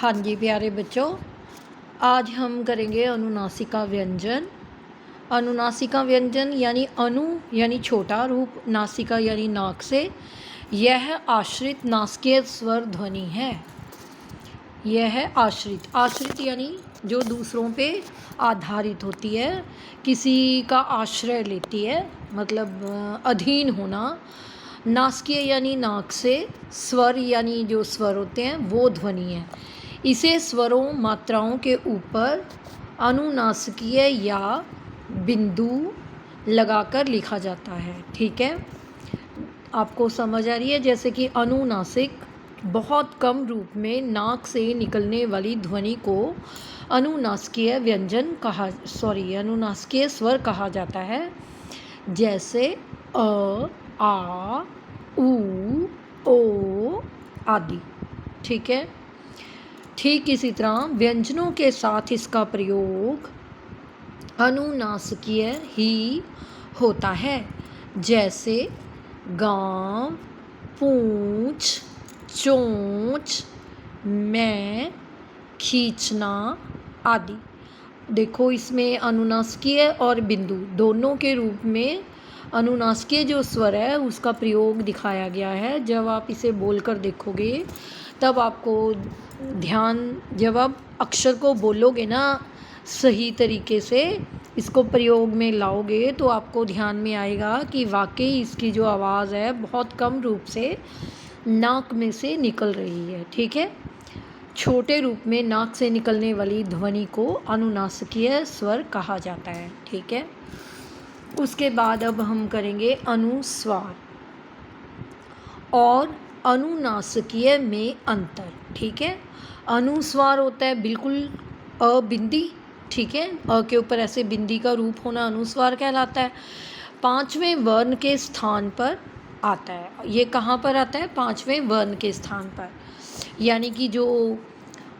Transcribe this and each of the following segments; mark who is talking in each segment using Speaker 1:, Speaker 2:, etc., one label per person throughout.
Speaker 1: हाँ जी प्यारे बच्चों, आज हम करेंगे अनुनासिका व्यंजन। अनुनासिका व्यंजन यानी अनु यानी छोटा रूप, नासिका यानी नाक से। यह आश्रित नासिकीय स्वर ध्वनि है। यह है आश्रित। आश्रित यानी जो दूसरों पे आधारित होती है, किसी का आश्रय लेती है, मतलब अधीन होना। नासिकीय यानी नाक से, स्वर यानी जो स्वर होते हैं वो ध्वनि है। इसे स्वरों मात्राओं के ऊपर अनुनासिकीय या बिंदु लगाकर लिखा जाता है। ठीक है, आपको समझ आ रही है? जैसे कि अनुनासिक बहुत कम रूप में नाक से निकलने वाली ध्वनि को अनुनासिकीय व्यंजन अनुनासिकीय स्वर कहा जाता है। जैसे अ, आ, उ, ओ आदि। ठीक है, ठीक इसी तरह व्यंजनों के साथ इसका प्रयोग अनुनासिकीय ही होता है। जैसे गांव, पूंछ, चोंच, मैं, खींचना आदि। देखो, इसमें अनुनासिकीय और बिंदु दोनों के रूप में अनुनासिकीय जो स्वर है उसका प्रयोग दिखाया गया है। जब आप इसे बोलकर देखोगे तब आपको जब आप अक्षर को बोलोगे ना सही तरीके से, इसको प्रयोग में लाओगे तो आपको ध्यान में आएगा कि वाकई इसकी जो आवाज़ है बहुत कम रूप से नाक में से निकल रही है। ठीक है, छोटे रूप में नाक से निकलने वाली ध्वनि को अनुनासिकीय स्वर कहा जाता है। ठीक है, उसके बाद अब हम करेंगे अनुस्वार और अनुनासिकीय में अंतर। ठीक है, अनुस्वार होता है बिल्कुल अबिंदी। ठीक है, अ के ऊपर ऐसे बिंदी का रूप होना अनुस्वार कहलाता है। पांचवें वर्ण के स्थान पर आता है। ये कहाँ पर आता है? पांचवें वर्ण के स्थान पर। यानी कि जो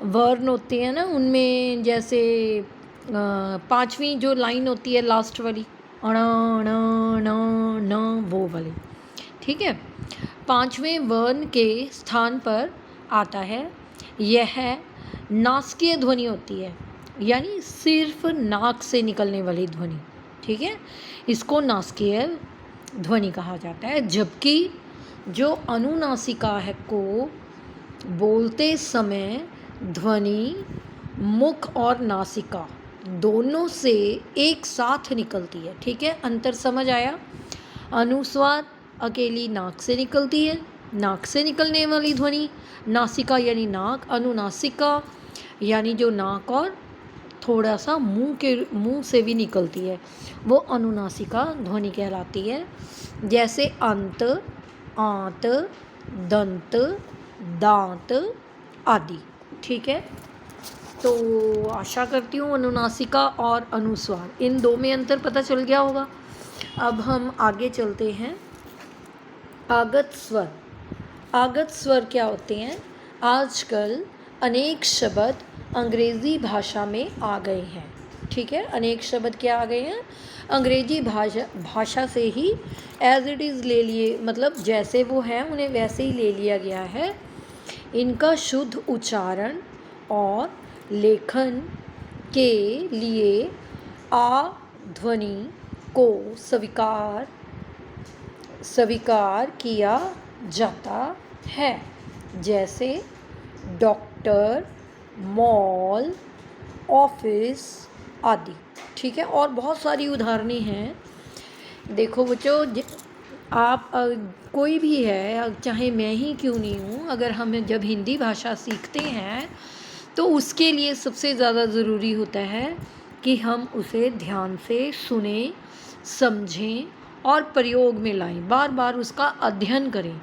Speaker 1: वर्ण होते हैं ना उनमें, जैसे पांचवी जो लाइन होती है लास्ट वाली, अण ण न न, वो वाली। ठीक है, पांचवें वर्ण के स्थान पर आता है। यह नासिकीय ध्वनि होती है, यानी सिर्फ नाक से निकलने वाली ध्वनि। ठीक है, इसको नासिकीय ध्वनि कहा जाता है। जबकि जो अनुनासिका है को बोलते समय ध्वनि मुख और नासिका दोनों से एक साथ निकलती है। ठीक है, अंतर समझ आया? अनुस्वार अकेली नाक से निकलती है, नाक से निकलने वाली ध्वनि। नासिका यानी नाक, अनुनासिका यानी जो नाक और थोड़ा सा मुंह से भी निकलती है, वो अनुनासिका ध्वनि कहलाती है। जैसे अंत, आंत, दंत, दांत आदि। ठीक है, तो आशा करती हूँ अनुनासिका और अनुस्वार इन दो में अंतर पता चल गया होगा। अब हम आगे चलते हैं। आगत स्वर। आगत स्वर क्या होते हैं? आजकल अनेक शब्द अंग्रेज़ी भाषा में आ गए हैं। ठीक है, अनेक शब्द क्या आ गए हैं? अंग्रेजी भाषा से ही एज इट इज़ ले लिए, मतलब जैसे वो हैं उन्हें वैसे ही ले लिया गया है। इनका शुद्ध उच्चारण और लेखन के लिए आ ध्वनि को स्वीकार किया जाता है। जैसे डॉक्टर, मॉल, ऑफिस आदि। ठीक है, और बहुत सारी उदाहरणें हैं। देखो बच्चों, आप कोई भी है, चाहे मैं ही क्यों नहीं हूँ, अगर हम जब हिंदी भाषा सीखते हैं तो उसके लिए सबसे ज़्यादा ज़रूरी होता है कि हम उसे ध्यान से सुने, समझें और प्रयोग में लाएं, बार बार उसका अध्ययन करें।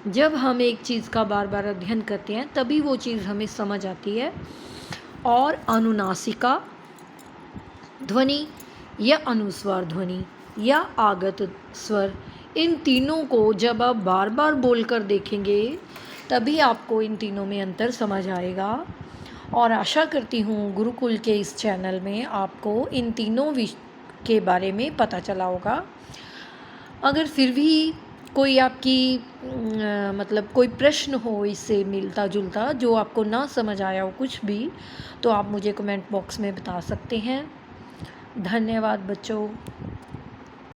Speaker 1: जब हम एक चीज़ का बार बार अध्ययन करते हैं तभी वो चीज़ हमें समझ आती है। और अनुनासिका ध्वनि या अनुस्वार ध्वनि या आगत स्वर, इन तीनों को जब आप बार बार बोलकर देखेंगे तभी आपको इन तीनों में अंतर समझ आएगा। और आशा करती हूँ गुरुकुल के इस चैनल में आपको इन तीनों के बारे में पता चला होगा। अगर फिर भी कोई आपकी मतलब कोई प्रश्न हो इससे मिलता जुलता जो आपको ना समझ आया हो कुछ भी, तो आप मुझे कमेंट बॉक्स में बता सकते हैं। धन्यवाद बच्चों।